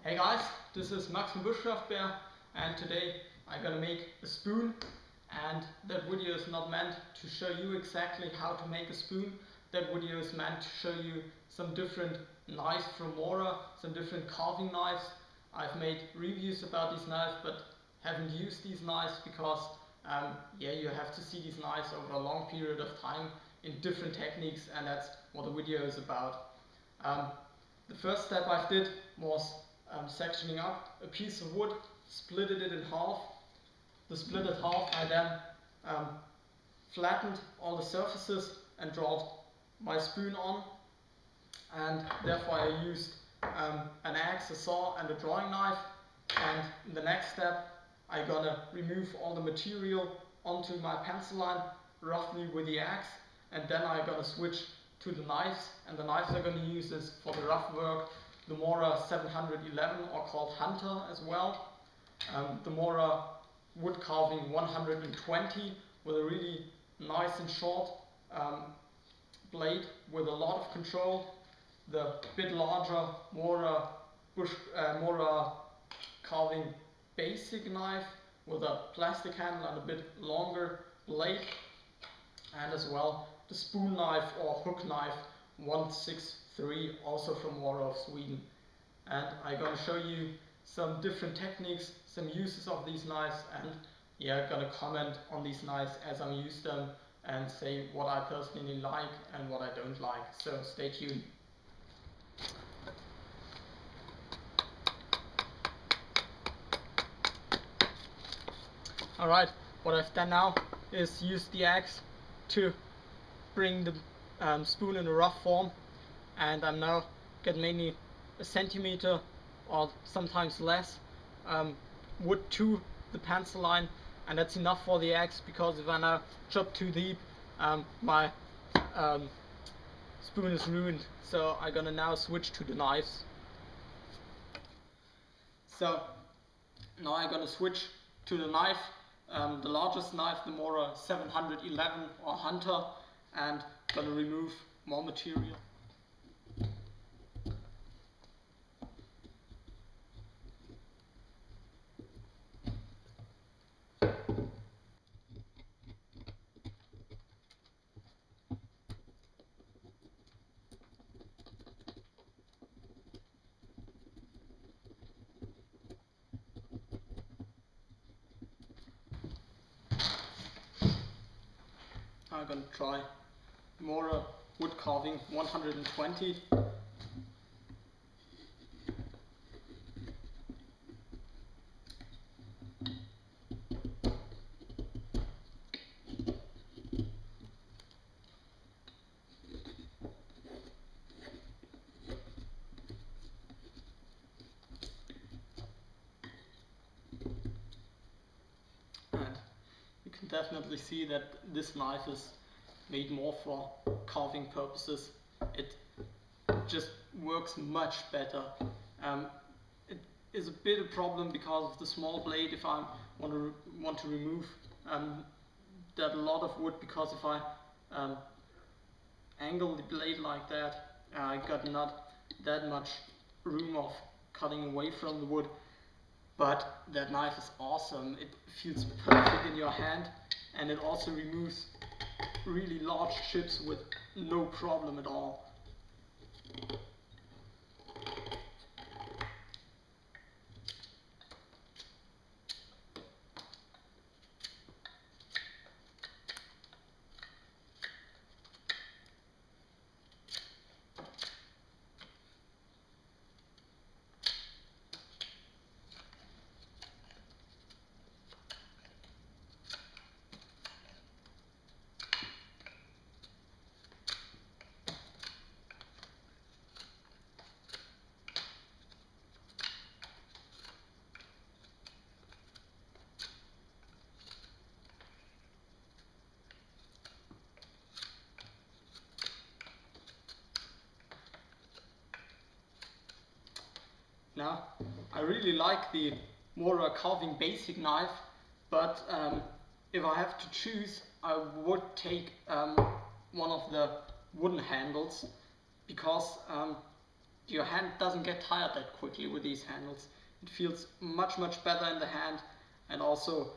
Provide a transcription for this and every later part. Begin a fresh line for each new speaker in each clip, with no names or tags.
Hey guys, this is Max from WoodCarving, and today I'm gonna make a spoon. And that video is not meant to show you exactly how to make a spoon. That video is meant to show you some different knives from Mora, some different carving knives. I've made reviews about these knives but haven't used these knives because you have to see these knives over a long period of time in different techniques, and that's what the video is about. The first step I did was sectioning up a piece of wood, splitted it in half. The splitted half I then flattened all the surfaces and drawed my spoon on, and therefore I used an axe, a saw and a drawing knife. And in the next step I'm gonna remove all the material onto my pencil line roughly with the axe, and then I'm gonna switch to the knives. And the knives I'm gonna use is for the rough work the Mora 711, or called Hunter as well, the Mora WoodCarving 120 with a really nice and short blade with a lot of control, the bit larger Mora carving basic knife with a plastic handle and a bit longer blade, and as well the spoon knife or hook knife 163, also from Mora of Sweden. And I'm gonna show you some different techniques, some uses of these knives, and gonna comment on these knives as I use them and say what I personally like and what I don't like. So stay tuned. Alright, what I've done now is use the axe to bring the spoon in a rough form, and I'm now getting mainly a centimeter or sometimes less wood to the pencil line, and that's enough for the axe, because if I now chop too deep my spoon is ruined. So I'm gonna now switch to the knives. So now I'm gonna switch to the knife, the largest knife, the Mora 711 or Hunter, and gonna remove more material. I'm going to try Mora WoodCarving 120. You can definitely see that this knife is made more for carving purposes. It just works much better. It is a bit of a problem because of the small blade if I want to remove that a lot of wood, because if I angle the blade like that, I got not that much room of cutting away from the wood. But that knife is awesome. It feels perfect in your hand, and it also removes really large chips with no problem at all. Now, I really like the Mora carving basic knife, but if I have to choose, I would take one of the wooden handles, because your hand doesn't get tired that quickly with these handles. It feels much better in the hand, and also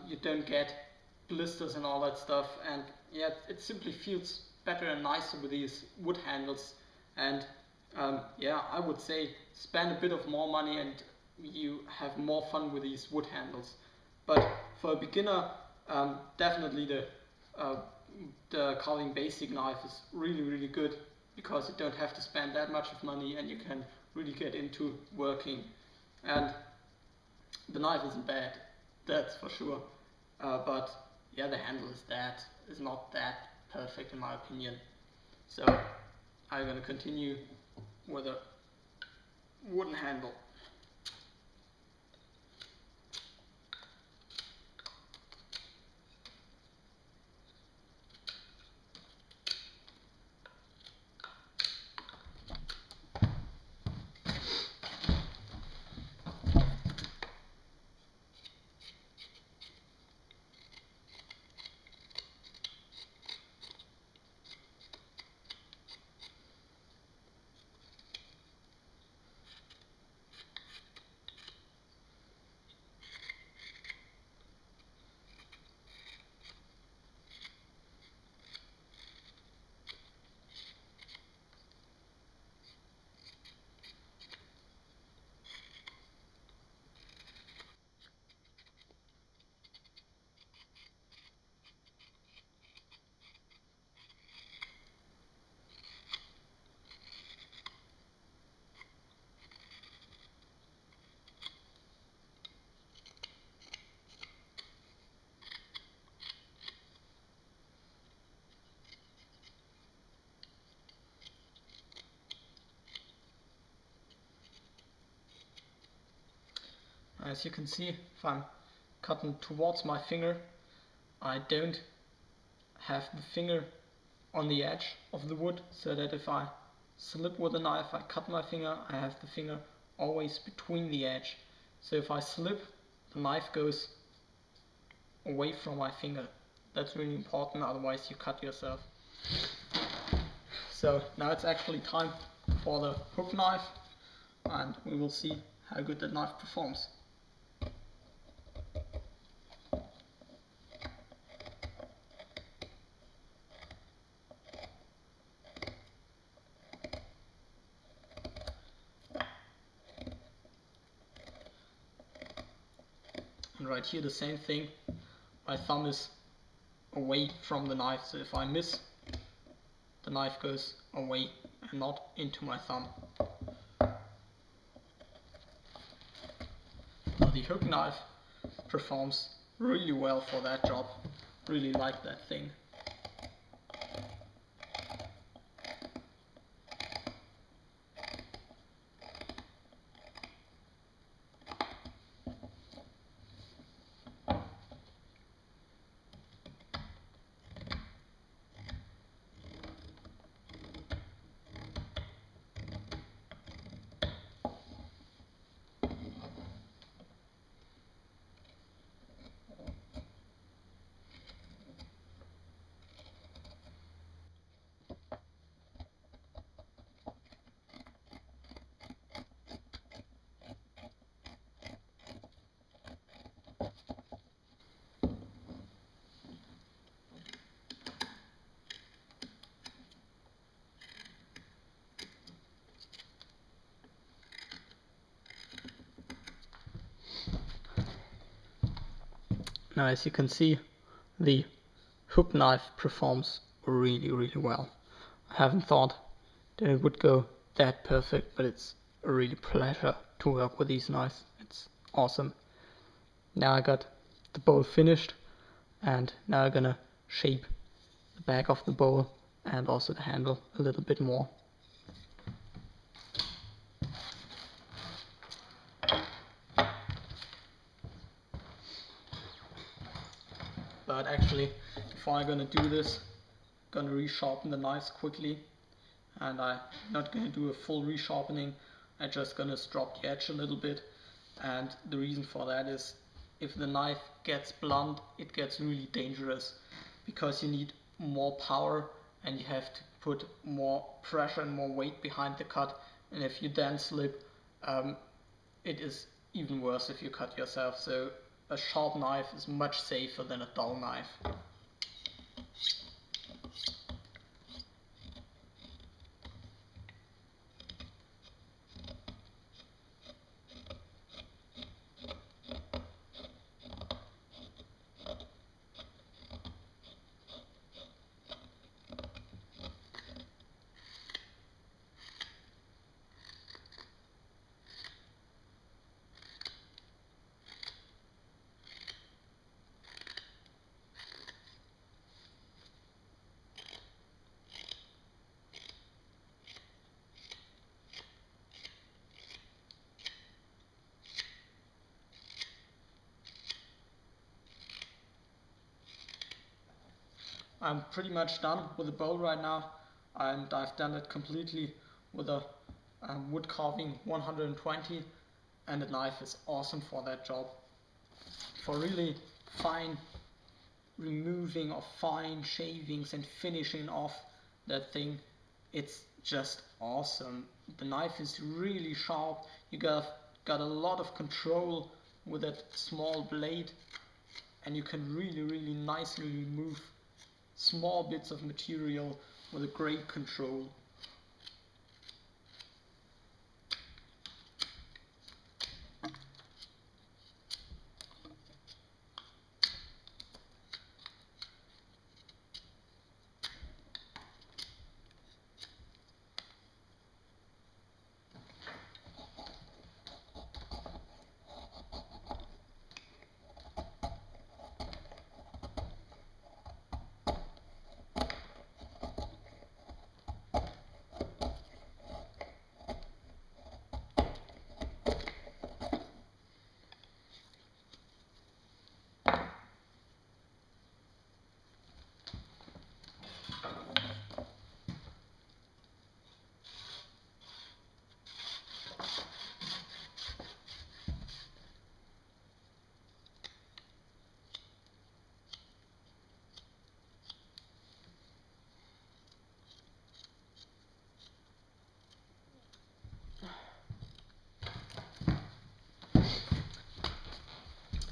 you don't get blisters and all that stuff, and yeah, it simply feels better and nicer with these wood handles. And yeah, I would say spend a bit of more money and you have more fun with these wood handles. But for a beginner, definitely the carving basic knife is really good, because you don't have to spend that much of money and you can really get into working. And the knife isn't bad, that's for sure. But yeah, the handle is not that perfect in my opinion. So I'm gonna continue with a wooden handle. As you can see, if I'm cutting towards my finger, I don't have the finger on the edge of the wood, so that if I slip with a knife, I cut my finger, I have the finger always between the edge. So if I slip, the knife goes away from my finger. That's really important, otherwise you cut yourself. So now it's actually time for the hook knife, and we will see how good that knife performs. And right here the same thing, my thumb is away from the knife, so if I miss, the knife goes away and not into my thumb. Now the hook knife performs really well for that job, really like that thing. Now as you can see, the hook knife performs really well. I haven't thought that it would go that perfect, but it's a really pleasure to work with these knives. It's awesome. Now I got the bowl finished, and now I'm gonna shape the back of the bowl and also the handle a little bit more. But actually, before I'm gonna do this, I'm gonna resharpen the knives quickly, and I'm not gonna do a full resharpening. I'm just gonna drop the edge a little bit, and the reason for that is if the knife gets blunt, it gets really dangerous, because you need more power and you have to put more pressure and more weight behind the cut, and if you then slip, it is even worse if you cut yourself. So a sharp knife is much safer than a dull knife. I'm pretty much done with the bowl right now, and I've done it completely with a wood carving 120, and the knife is awesome for that job. For really fine removing of fine shavings and finishing off that thing, it's just awesome. The knife is really sharp, you got a lot of control with that small blade, and you can really nicely remove small bits of material with a great control.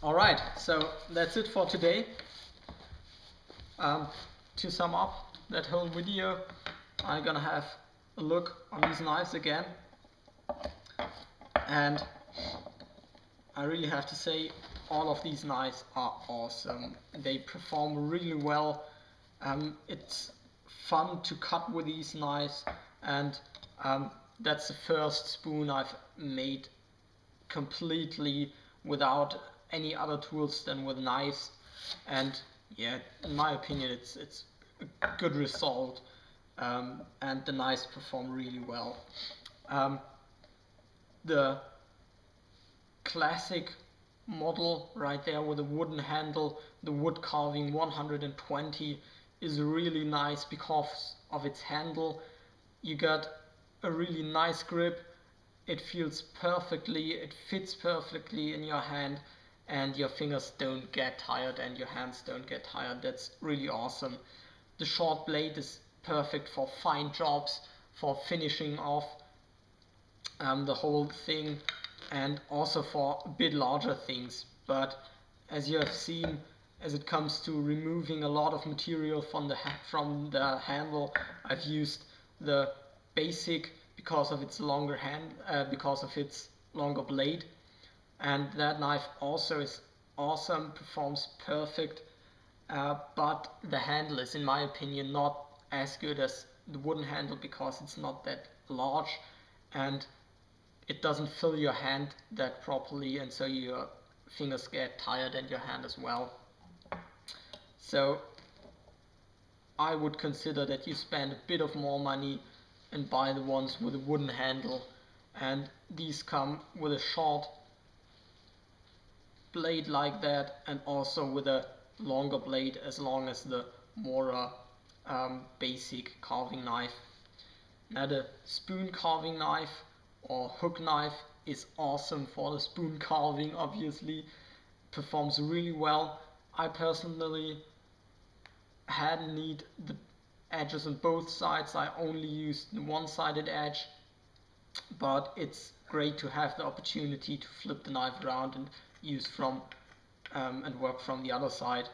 Alright, so that's it for today. To sum up that whole video, I'm gonna have a look on these knives again, and I really have to say all of these knives are awesome. They perform really well. It's fun to cut with these knives, and that's the first spoon I've made completely without any other tools than with knives, and yeah, in my opinion it's a good result, and the knives perform really well. The classic model right there with a wooden handle, the WoodCarving 120, is really nice because of its handle. You got a really nice grip, it feels perfectly, it fits perfectly in your hand, and your fingers don't get tired and your hands don't get tired. That's really awesome. The short blade is perfect for fine jobs, for finishing off the whole thing, and also for a bit larger things. But as you have seen, as it comes to removing a lot of material from the handle, I've used the basic because of its longer because of its longer blade, and that knife also is awesome, performs perfect, but the handle is, in my opinion, not as good as the wooden handle because it's not that large and it doesn't fill your hand that properly, and so your fingers get tired and your hand as well. So I would consider that you spend a bit of more money and buy the ones with a wooden handle, and these come with a short blade like that and also with a longer blade as long as the Mora basic carving knife. Now the spoon carving knife or hook knife is awesome for the spoon carving, obviously, performs really well. I personally hadn't need the edges on both sides, I only used the one-sided edge, but it's great to have the opportunity to flip the knife around and use from and work from the other side.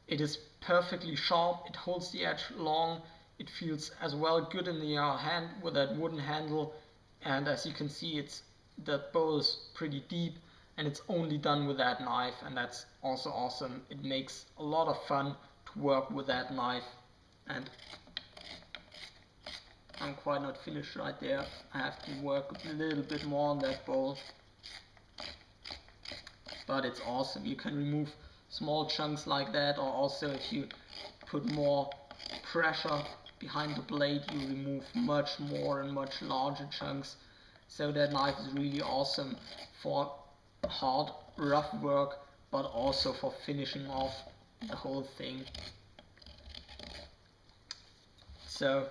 It is perfectly sharp, it holds the edge long, it feels as well good in the hand with that wooden handle, and as you can see, that bowl is pretty deep, and it's only done with that knife, and that's also awesome. It makes a lot of fun to work with that knife, and I'm quite not finished right there. I have to work a little bit more on that bowl, but it's awesome. You can remove small chunks like that, or also if you put more pressure behind the blade, you remove much more and much larger chunks. So that knife is really awesome for hard, rough work, but also for finishing off the whole thing. So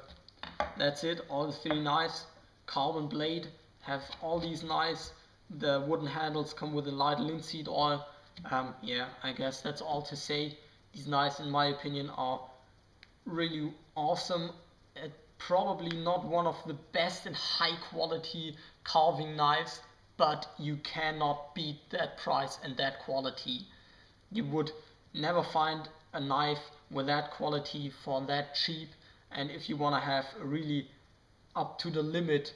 that's it, all the 3 knives. Carbon blade, have all these knives. The wooden handles come with a light linseed oil. Yeah, I guess that's all to say. These knives, in my opinion, are really awesome. Probably not one of the best and high quality carving knives, but you cannot beat that price and that quality. You would never find a knife with that quality for that cheap, and if you want to have a really up to the limit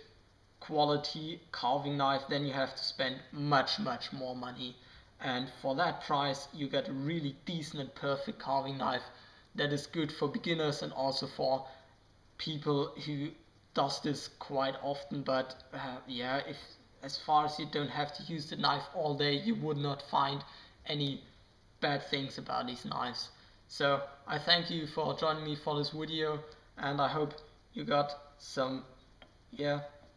quality carving knife, then you have to spend much more money, and for that price you get a really decent and perfect carving knife that is good for beginners and also for people who does this quite often. But yeah, if as far as you don't have to use the knife all day, you would not find any bad things about these knives. So I thank you for joining me for this video, and I hope you got some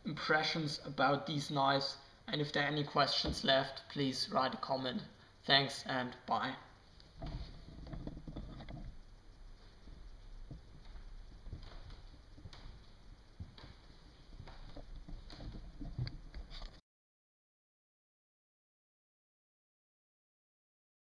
impressions about these knives, and if there are any questions left, please write a comment. Thanks and bye.